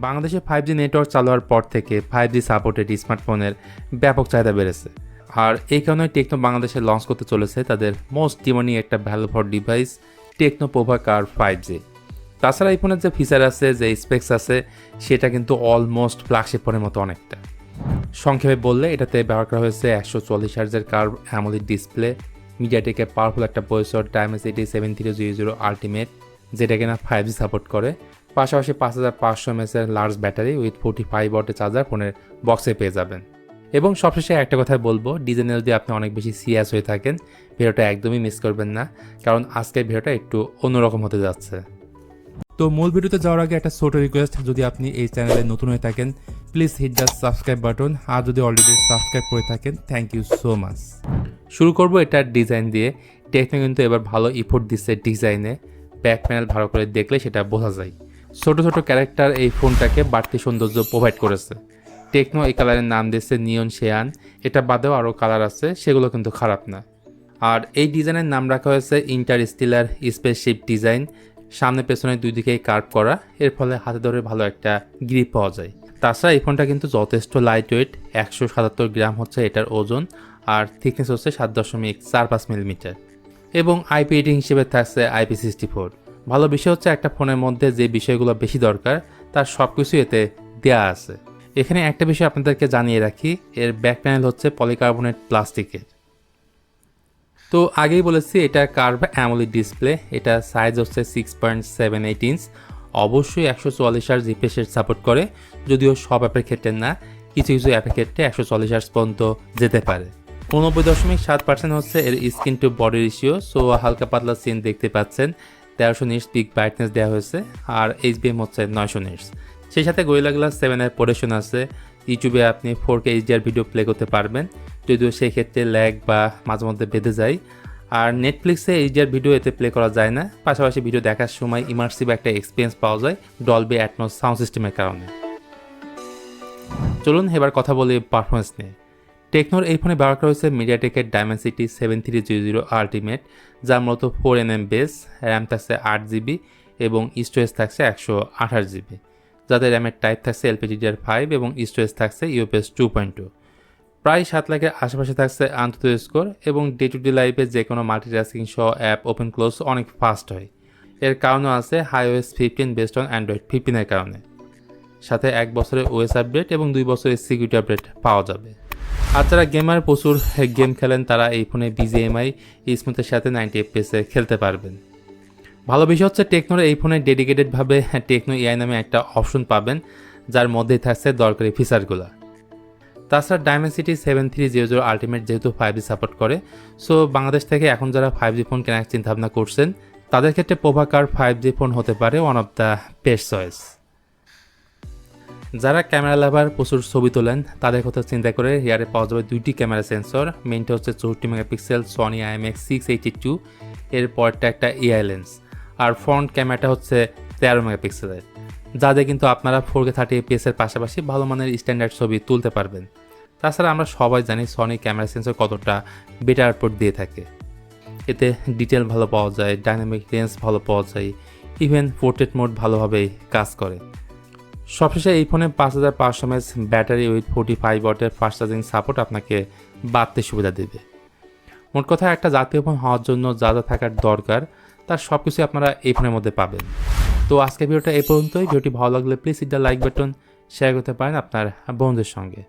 বাংলাদেশে 5G network চালু হওয়ার পর থেকে 5G সাপোর্টেড স্মার্টফোনের ব্যাপক চাহিদা বেড়েছে। আর এই কারণে টেকনো বাংলাদেশে লঞ্চ করতে চলেছে তাদের মোস্ট ডিমান্ডিং একটা value for device techno Pova car 5G। তাছাড়া এই ফোনের যে ফিচার আছে, যে স্পেক্স আছে, সেটা কিন্তু অলমোস্ট ফ্ল্যাগশিপ ফোনের মতো অনেকটা। সংক্ষেপে বললে এটাতে ব্যবহার করা হয়েছে 144 হার্জের কার্ভ অ্যামোলেড ডিসপ্লে, মিডিয়াটেকের পাওয়ারফুল একটা প্রসেসর Dimensity 7300 আলটিমেট, যেটা কিনা 5G সাপোর্ট করে। পাশাপাশি 5500 mAh এর লার্জ ব্যাটারি উইথ 45 ওয়াটের চার্জার ফোনের বক্সে পেয়ে যাবেন। এবং সবশেষে একটা কথা বলবো, ডিজাইনে যদি আপনি অনেক বেশি সিরিয়াস হয়ে থাকেন, ভিডিওটা একদমই মিস করবেন না, কারণ আজকের ভিডিওটা একটু অন্যরকম হতে যাচ্ছে। তো মূল ভিডিওতে যাওয়ার আগে একটা ছোট রিকোয়েস্ট, যদি আপনি এই চ্যানেলে নতুন হয়ে থাকেন please hit the subscribe button, আর যদি অলরেডি সাবস্ক্রাইব করে থাকেন থ্যাংক ইউ সো মাচ। শুরু করব এটার ডিজাইন দিয়ে। টেকনো কিন্তু এবার ভালো ইফোর্ট দিচ্ছে ডিজাইনে, ব্যাক প্যানেল ভালো করে দেখলে সেটা বোঝা যায়। ছোট ছোট ক্যারেক্টার এই ফোনটাকে বাড়তি সৌন্দর্য প্রোভাইড করেছে। টেকনো এই কালারের নাম দিয়েছে নিয়ন শেয়ান, এটা বাদেও আরও কালার আছে, সেগুলো কিন্তু খারাপ না। আর এই ডিজাইনের নাম রাখা হয়েছে ইন্টারস্টেলার স্পেসশিপ ডিজাইন। সামনে পেছনে দুই দিকেই কার্ভ করা, এর ফলে হাতে ধরে ভালো একটা গ্রিপ পাওয়া যায়। তাছাড়া এই ফোনটা কিন্তু যথেষ্ট লাইট ওয়েট, 177 গ্রাম হচ্ছে এটার ওজন, আর থিকনেস হচ্ছে 7.45 মিলিমিটার, এবং আইপি রেটিং হিসেবে থাকছে IP64। ভালো বিষয় হচ্ছে একটা ফোনের মধ্যে যে বিষয়গুলো বেশি দরকার তার সব কিছু এতে দেওয়া আছে। এখানে একটা বিষয় আপনাদেরকে জানিয়ে রাখি, এর ব্যাক প্যানেল হচ্ছে পলিকার্বনেট প্লাস্টিকের। তো আগেই বলেছি এটা কার্ভ অ্যামোলেড ডিসপ্লে, এটা সাইজ হচ্ছে 6.78 ইঞ্চ। অবশ্যই 144 হার্জ রিফ্রেশ রেট সাপোর্ট করে, যদিও সব অ্যাপের ক্ষেত্রে না, কিছু কিছু অ্যাপের ক্ষেত্রে 144 হার্জ পর্যন্ত যেতে পারে। 89.7% হচ্ছে এর screen to body ratio, so হালকা পাতলা সিন দেখতে পাচ্ছেন। 1300 নিটস পিক ব্রাইটনেস দেওয়া হয়েছে, আর HBM হচ্ছে 900 নিটস। সেই সাথে গোরিলা গ্লাস 7 এর প্রোটেকশন আছে। ইউটিউবে আপনি 4K HDR ভিডিও প্লে করতে পারবেন, যদিও সেই ক্ষেত্রে ল্যাগ বা মাঝে মধ্যে বেঁধে যায়। আর নেটফ্লিক্সে HDR ভিডিও এতে প্লে করা যায় না, পাশাপাশি ভিডিও দেখার সময় ইমার্সিভ একটা এক্সপিরিয়েন্স পাওয়া যায় ডলবি অ্যাটমস সাউন্ড সিস্টেমের কারণে। চলুন এবার কথা বলি পারফরমেন্স নিয়ে। টেকনোর এই ফোনে ব্যবহার করা হয়েছে মিডিয়াটেকের Dimensity 7300 আলটিমেট, যার মূলত 4nm বেস, র্যাম থাকছে 8GB এবং স্টোরেজ থাকছে 128GB, যাদের র্যামের টাইপ থাকছে LPDDR5 এবং স্টোরেজ থাকছে UFS 2.2। প্রায় 7 লাখের আশেপাশে থাকছে আন্তর্জাতিক স্কোর, এবং ডে টু ডে লাইফে যে কোনো মাল্টিটাস্কিং সহ অ্যাপ ওপেন ক্লোজ অনেক ফাস্ট হয়। এর কারণও আছে iOS 15 বেসড অন Android 15 এর কারণে। সাথে 1 বছরের OS আপডেট এবং 2 বছরের সিকিউরিটি আপডেট পাওয়া যাবে। আর যারা গেমার প্রচুর গেম খেলেন তারা এই ফোনে BGMI স্মুথের সাথে 90 FPS খেলতে পারবেন। ভালো বিষয় হচ্ছে টেকনোর এই ফোনে ডেডিকেটেডভাবে টেকনো AI নামে একটা অপশন পাবেন, যার মধ্যেই থাকছে দরকারি ফিচারগুলো। তাছাড়া Dimensity 7300 আলটিমেট যেহেতু 5G সাপোর্ট করে, সো বাংলাদেশ থেকে এখন যারা 5G ফোন কেনার চিন্তাভাবনা করছেন তাদের ক্ষেত্রে পোভা কার 5G ফোন হতে পারে one of the best choice. যারা ক্যামেরা লাভার প্রচুর ছবি তোলেন তাদের কথা চিন্তা করে রিয়ারে পাওয়া যাবে দুইটি ক্যামেরা সেন্সর। মেইনটা হচ্ছে 64 মেগাপিক্সেল সনি IMX682, এর পরেরটা একটা AI লেন্স, আর ফ্রন্ট ক্যামেরাটা হচ্ছে 13 মেগাপিক্সেলের, যাতে কিন্তু আপনারা 4K 30fps এর পাশাপাশি ভালো মানের স্ট্যান্ডার্ড ছবি তুলতে পারবেন। তাছাড়া আমরা সবাই জানি সনি ক্যামেরা সেন্সর কতটা বেটার আউটপুট দিয়ে থাকে, এতে ডিটেল ভালো পাওয়া যায়, ডাইনামিক রেঞ্জ ভালো পাওয়া যায়, ইভেন পোর্ট্রেট মোড ভালোভাবেই কাজ করে। সবশেষে এই ফোনে 5500 mAh ব্যাটারি উইথ 45 ওয়াটের ফাস্ট চার্জিং সাপোর্ট আপনাকে বাড়তে সুবিধা দেবে। মোট কথা একটা জাতীয় ফোন হওয়ার জন্য যা যা থাকার দরকার তার সব কিছুই আপনারা এই ফোনের মধ্যে পাবেন। তো আজকের ভিডিওটা এই পর্যন্তই। ভিডিওটি ভালো লাগলে please hit the like button, share করতে পারেন আপনার বন্ধুদের সঙ্গে।